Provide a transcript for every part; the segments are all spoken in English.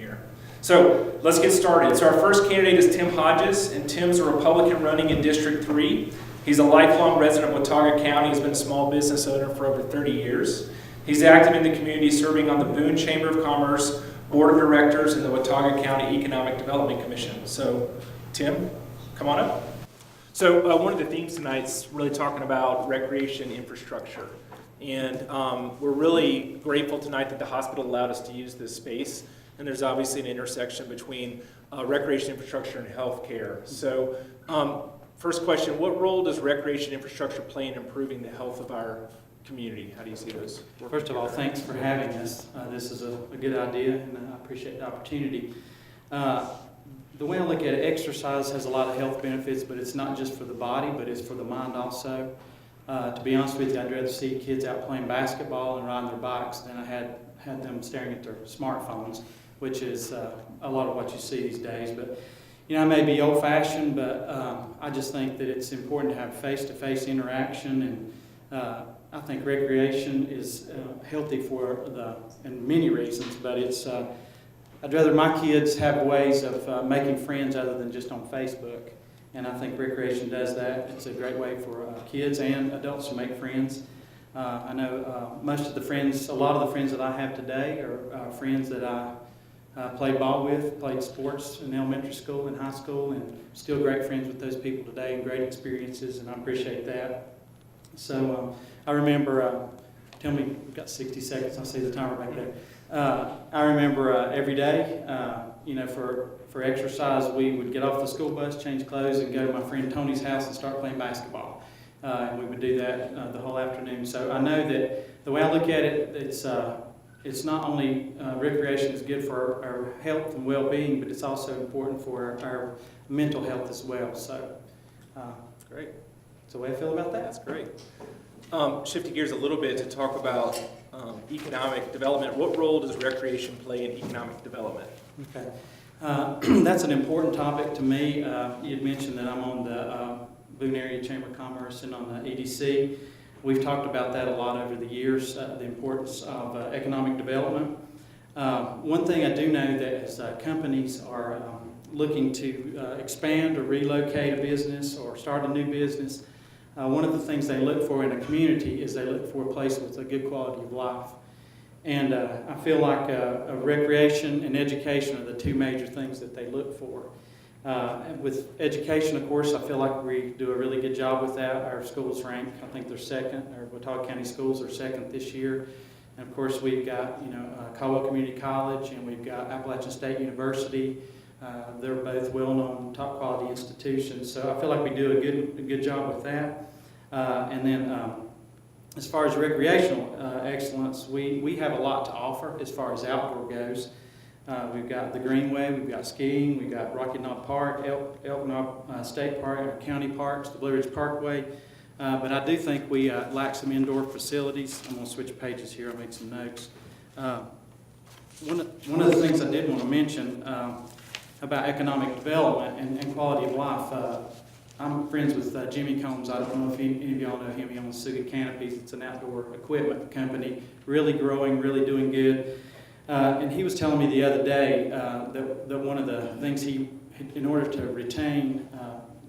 Here. So let's get started. So our first candidate is Tim Hodges, and Tim's a Republican running in District 3. He's a lifelong resident of Watauga County. He's been a small business owner for over 30 years. He's active in the community, serving on the Boone Chamber of Commerce, Board of Directors, and the Watauga County Economic Development Commission. So Tim, come on up. So one of the themes tonight is really talking about recreation infrastructure. And we're really grateful tonight that the hospital allowed us to use this space. And there's obviously an intersection between recreation infrastructure and healthcare. So first question, what role does recreation infrastructure play in improving the health of our community? How do you see those? First of all, thanks for having us. This is a good idea, and I appreciate the opportunity. The way I look at it, exercise has a lot of health benefits, but it's not just for the body, but it's for the mind also. To be honest with you, I'd rather see kids out playing basketball and riding their bikes than I had them staring at their smartphones, which is a lot of what you see these days. But you know, I may be old-fashioned, but I just think that it's important to have face-to-face interaction, and I think recreation is healthy in many reasons. But it's I'd rather my kids have ways of making friends other than just on Facebook, and I think recreation does that. It's a great way for kids and adults to make friends. I know a lot of the friends that I have today are friends that I played ball with, played sports in elementary school and high school, and still great friends with those people today and great experiences, and I appreciate that. So I remember, tell me, we've got 60 seconds, I see the timer back there. I remember every day, for exercise, we would get off the school bus, change clothes, and go to my friend Tony's house and start playing basketball. And we would do that the whole afternoon. So I know that the way I look at it, it's not only recreation is good for our health and well-being, but it's also important for our mental health as well. So, Great. That's the way I feel about that. That's great. Shifting gears a little bit to talk about economic development. What role does recreation play in economic development? Okay. That's an important topic to me. You'd mentioned that I'm on the Boone Area Chamber of Commerce and on the EDC. We've talked about that a lot over the years, the importance of economic development. One thing I do know that as companies are looking to expand or relocate a business or start a new business, one of the things they look for in a community is they look for a place with a good quality of life. And I feel like recreation and education are the two major things that they look for. With education, of course, I feel like we do a really good job with that. Our schools rank, I think they're second, our Watauga County schools are second this year. And of course, we've got Caldwell Community College, and we've got Appalachian State University. They're both well-known, top-quality institutions. So I feel like we do a good job with that. And then as far as recreational excellence, we have a lot to offer as far as outdoor goes. We've got the Greenway, we've got skiing, we've got Rocky Knob Park, Elk Knob State Park, our county parks, the Blue Ridge Parkway. But I do think we lack some indoor facilities. I'm going to switch pages here, I'll make some notes. One of the things I did want to mention about economic development and quality of life, I'm friends with Jimmy Combs. I don't know if any of y'all know him. He owns Suga Canopies. It's an outdoor equipment company, really growing, really doing good. And he was telling me the other day that one of the things in order to retain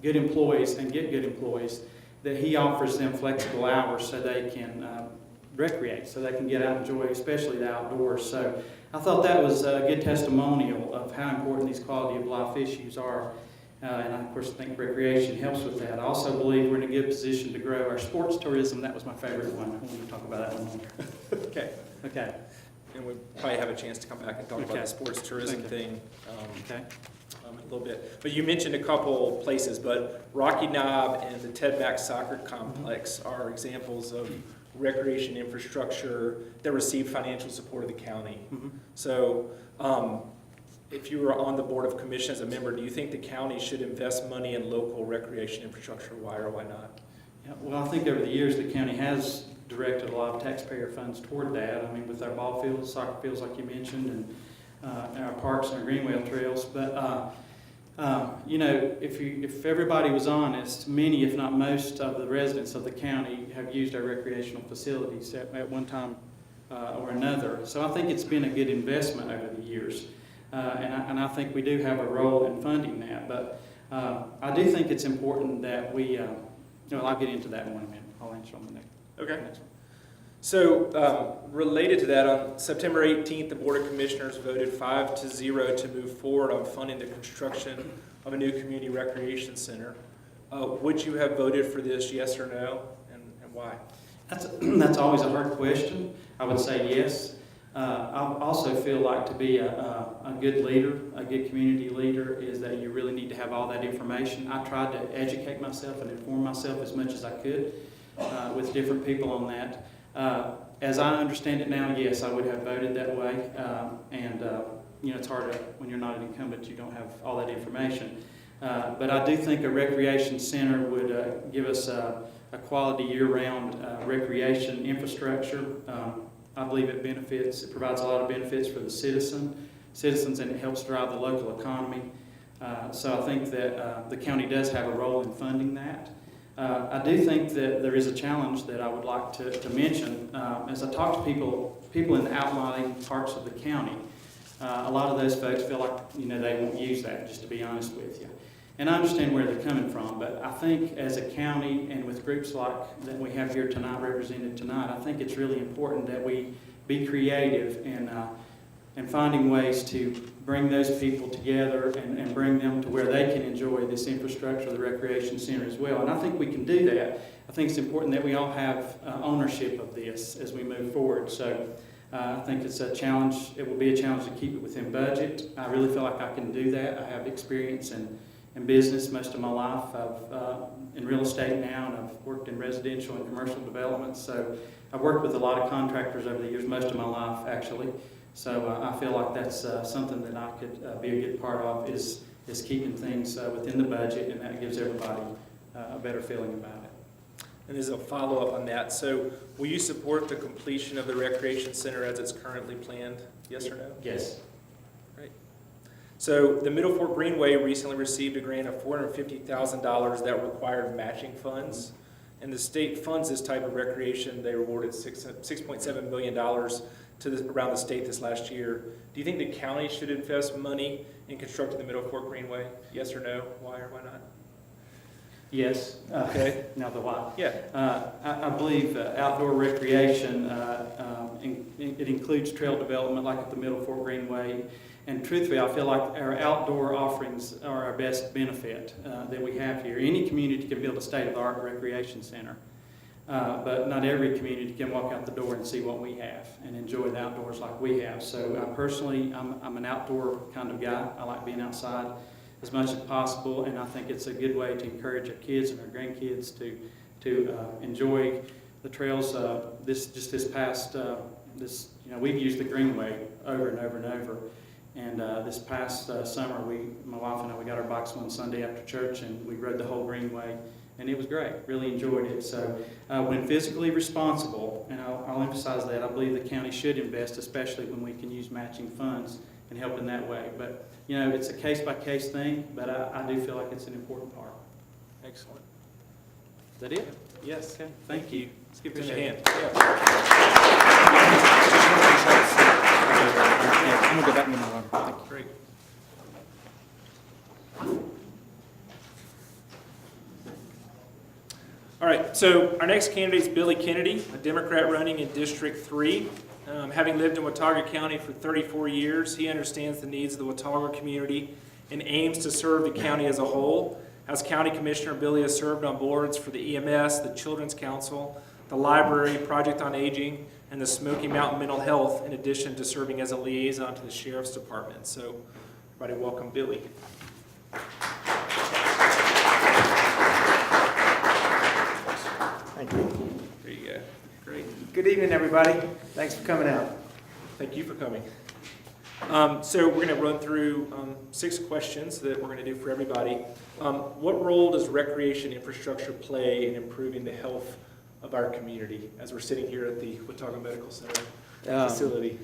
good employees and get good employees, that he offers them flexible hours so they can recreate, so they can get out and enjoy, especially the outdoors. So I thought that was a good testimonial of how important these quality of life issues are. And I, of course, think recreation helps with that. I also believe we're in a good position to grow our sports tourism. That was my favorite one. I want to talk about that one more. Okay. And we probably have a chance to come back and talk about the sports tourism thing a little bit. But you mentioned a couple places, but Rocky Knob and the Ted Mack Soccer Complex are examples of recreation infrastructure that receive financial support of the county. So if you were on the Board of Commission as a member, do you think the county should invest money in local recreation infrastructure? Why or why not? Yeah, well, I think over the years the county has directed a lot of taxpayer funds toward that. I mean, with our ball fields, soccer fields like you mentioned, and our parks and our greenway trails. But if everybody was honest, many, if not most, of the residents of the county have used our recreational facilities at one time or another. So I think it's been a good investment over the years. and I think we do have a role in funding that. But I do think it's important that we, I'll get into that in 1 minute. I'll answer on the next. Okay. Next one. So, related to that, on September 18th, the Board of Commissioners voted 5-0 to move forward on funding the construction of a new community recreation center. Would you have voted for this, yes or no, and why? That's always a hard question. I would say yes. I also feel like to be a good leader, a good community leader, is that you really need to have all that information. I tried to educate myself and inform myself as much as I could with different people on that. As I understand it now, yes, I would have voted that way. It's hard when you're not an incumbent, you don't have all that information. But I do think a recreation center would give us a quality year-round recreation infrastructure. I believe it provides a lot of benefits for the citizens, and it helps drive the local economy. So I think that the county does have a role in funding that. I do think that there is a challenge that I would like to mention. As I talk to people in the outlying parts of the county, a lot of those folks feel like they won't use that, just to be honest with you. And I understand where they're coming from, but I think as a county and with groups like that we have here tonight, represented tonight, I think it's really important that we be creative in finding ways to bring those people together and bring them to where they can enjoy this infrastructure, the recreation center as well. And I think we can do that. I think it's important that we all have ownership of this as we move forward. So I think it's a challenge. It will be a challenge to keep it within budget. I really feel like I can do that. I have experience in business most of my life. I've in real estate now, and I've worked in residential and commercial development. So I've worked with a lot of contractors over the years, most of my life actually. So I feel like that's something that I could be a good part of is keeping things within the budget, and that gives everybody a better feeling about it. And as a follow-up on that, so will you support the completion of the recreation center as it's currently planned? Yes or no? Yes. Great. So the Middle Fork Greenway recently received a grant of $450,000 that required matching funds. And the state funds this type of recreation. They awarded $6.7 million around the state this last year. Do you think the county should invest money in constructing the Middle Fork Greenway? Yes or no? Why or why not? Yes. Okay. Now the why. Yeah. I believe outdoor recreation, it includes trail development like at the Middle Fork Greenway. And truthfully, I feel like our outdoor offerings are our best benefit that we have here. Any community can build a state-of-the-art recreation center, but not every community can walk out the door and see what we have and enjoy the outdoors like we have. So personally, I'm an outdoor kind of guy. I like being outside as much as possible, and I think it's a good way to encourage our kids and our grandkids to enjoy the trails. This past we've used the Greenway over and over and over. And this past summer, my wife and I, we got our bikes one Sunday after church, and we rode the whole Greenway, and it was great. Really enjoyed it. So when physically responsible, and I'll emphasize that, I believe the county should invest, especially when we can use matching funds and help in that way. But, it's a case-by-case thing, but I do feel like it's an important part. Excellent. Is that it? Yes. Okay. Thank you. Let's give them a hand. I'm going to go back and get my water. Thank you. Great. All right, so our next candidate is Billy Kennedy, a Democrat running in District 3. Having lived in Watauga County for 34 years, he understands the needs of the Watauga community and aims to serve the county as a whole. As County Commissioner, Billy has served on boards for the EMS, the Children's Council, the Library, Project on Aging, and the Smoky Mountain Mental Health, in addition to serving as a liaison to the Sheriff's Department. So, everybody welcome Billy. Thank you. There you go. Great. Good evening, everybody. Thanks for coming out. Thank you for coming. So we're going to run through 6 questions that we're going to do for everybody. What role does recreation infrastructure play in improving the health of our community as we're sitting here at the Watauga Medical Center facility?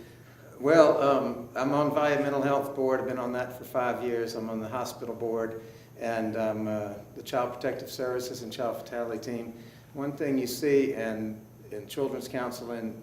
Well, I'm on VIA Mental Health Board. I've been on that for 5 years. I'm on the hospital board, and I'm the Child Protective Services and Child Fatality Team. One thing you see in Children's Council and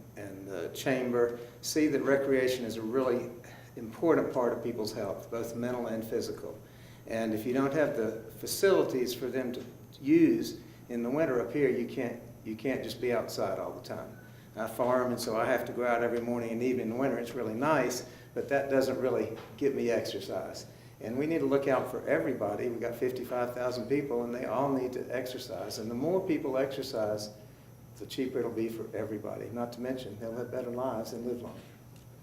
the Chamber, see that recreation is a really important part of people's health, both mental and physical. And if you don't have the facilities for them to use in the winter up here, you can't just be outside all the time. I farm, and so I have to go out every morning and evening. In the winter, it's really nice, but that doesn't really give me exercise. And we need to look out for everybody. We've got 55,000 people, and they all need to exercise. And the more people exercise, the cheaper it'll be for everybody. Not to mention, they'll have better lives and live longer.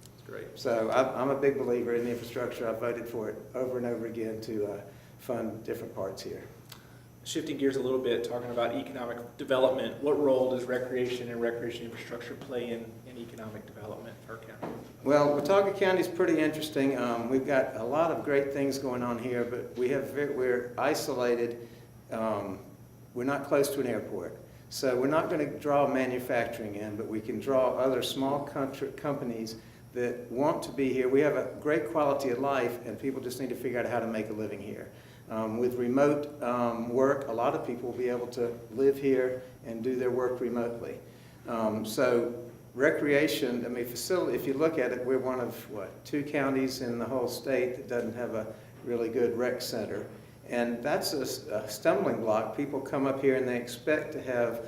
That's great. So I'm a big believer in the infrastructure. I've voted for it over and over again to fund different parts here. Shifting gears a little bit, talking about economic development, what role does recreation and recreation infrastructure play in economic development for our county? Well, Watauga County is pretty interesting. We've got a lot of great things going on here, but we're isolated. We're not close to an airport. So we're not going to draw manufacturing in, but we can draw other small companies that want to be here. We have a great quality of life, and people just need to figure out how to make a living here. With remote work, a lot of people will be able to live here and do their work remotely. So recreation, I mean, facility, if you look at it, we're one of, 2 counties in the whole state that doesn't have a really good rec center. And that's a stumbling block. People come up here and they expect to have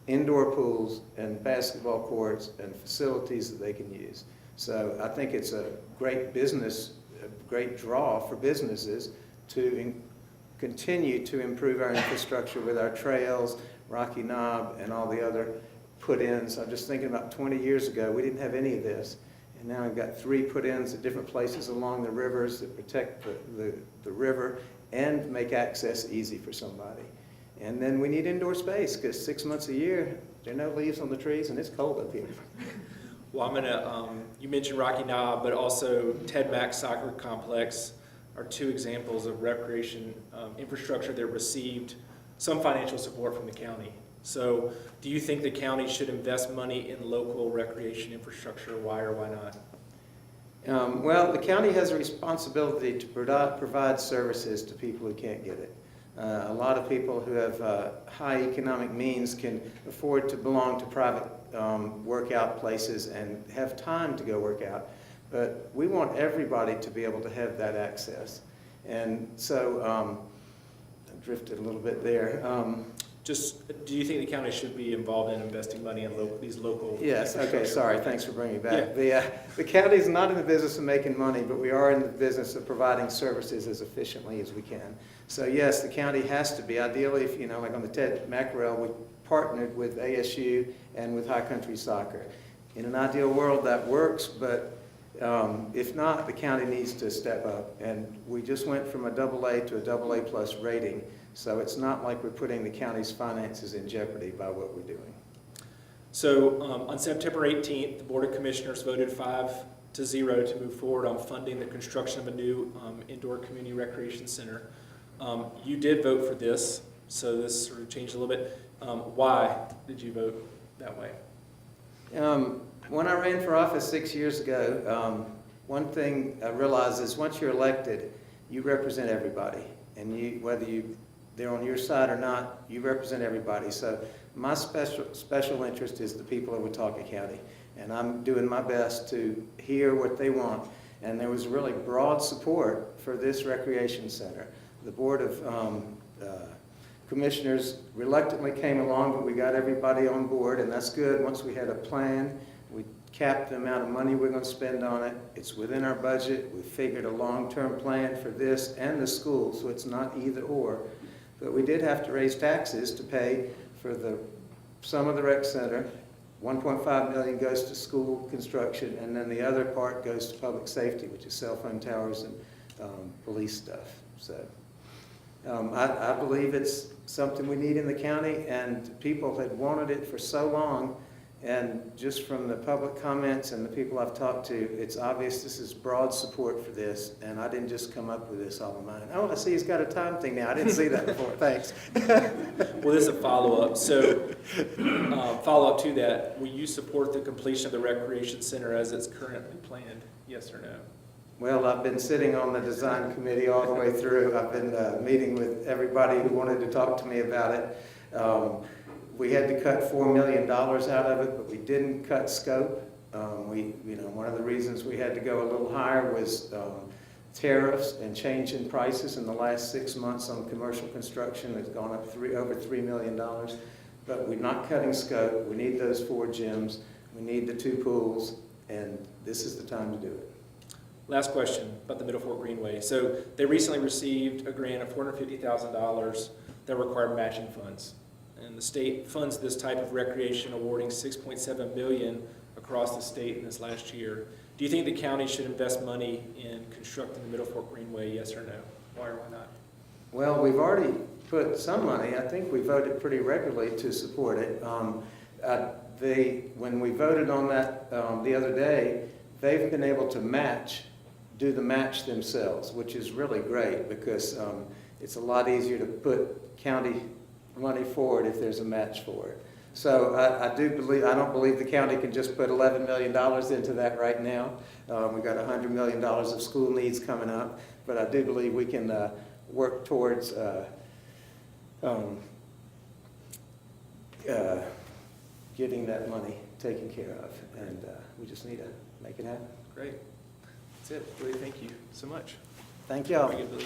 indoor pools and basketball courts and facilities that they can use. So I think it's a great business, a great draw for businesses to continue to improve our infrastructure with our trails, Rocky Knob, and all the other put-ins. I'm just thinking about 20 years ago, we didn't have any of this. And now we've got 3 put-ins at different places along the rivers that protect the river and make access easy for somebody. And then we need indoor space, because 6 months a year, there are no leaves on the trees and it's cold up here. Well, I'm gonna, you mentioned Rocky Knob, but also Ted Mack Soccer Complex are 2 examples of recreation infrastructure that received some financial support from the county. So do you think the county should invest money in local recreation infrastructure? Why or why not? Well, the county has a responsibility to provide services to people who can't get it. A lot of people who have high economic means can afford to belong to private workout places and have time to go work out. But we want everybody to be able to have that access. And so I drifted a little bit there. Just, do you think the county should be involved in investing money in these local? Yes, okay, sorry, thanks for bringing it back. Yeah. The county is not in the business of making money, but we are in the business of providing services as efficiently as we can. So yes, the county has to be, ideally, if, like on the Ted Mackerel, we partnered with ASU and with High Country Soccer. In an ideal world, that works, but if not, the county needs to step up. And we just went from a AA to a AA+ rating. So it's not like we're putting the county's finances in jeopardy by what we're doing. So on September 18th, the Board of Commissioners voted 5-0 to move forward on funding the construction of a new indoor community recreation center. You did vote for this, so this sort of changed a little bit. Why did you vote that way? When I ran for office 6 years ago, one thing I realized is once you're elected, you represent everybody. And whether they're on your side or not, you represent everybody. So my special interest is the people of Watauga County. And I'm doing my best to hear what they want. And there was really broad support for this recreation center. The Board of Commissioners reluctantly came along, but we got everybody on board, and that's good. Once we had a plan, we capped the amount of money we're going to spend on it. It's within our budget. We figured a long-term plan for this and the school, so it's not either or. But we did have to raise taxes to pay for some of the rec center. $1.5 million goes to school construction, and then the other part goes to public safety, which is cell phone towers and police stuff. So I believe it's something we need in the county, and people had wanted it for so long. And just from the public comments and the people I've talked to, it's obvious this is broad support for this, and I didn't just come up with this all of mine. Oh, I see he's got a time thing now. I didn't see that before. Thanks. Well, this is a follow-up. So, follow-up to that, will you support the completion of the recreation center as it's currently planned? Yes or no? Well, I've been sitting on the design committee all the way through. I've been meeting with everybody who wanted to talk to me about it. We had to cut $4 million out of it, but we didn't cut scope. One of the reasons we had to go a little higher was tariffs and change in prices in the last 6 months on commercial construction. It's gone up over $3 million. But we're not cutting scope. We need those 4 gyms. We need the 2 pools, and this is the time to do it. Last question about the Middle Fork Greenway. So they recently received a grant of $450,000 that required matching funds. And the state funds this type of recreation, awarding $6.7 million across the state in this last year. Do you think the county should invest money in constructing the Middle Fork Greenway, yes or no? Why or why not? Well, we've already put some money. I think we voted pretty regularly to support it. When we voted on that the other day, they've been able to do the match themselves, which is really great because it's a lot easier to put county money forward if there's a match for it. So I don't believe the county can just put $11 million into that right now. We've got $100 million of school needs coming up, but I do believe we can work towards getting that money taken care of, and we just need to make it happen. Great. That's it. Really, thank you so much. Thank y'all. Very good.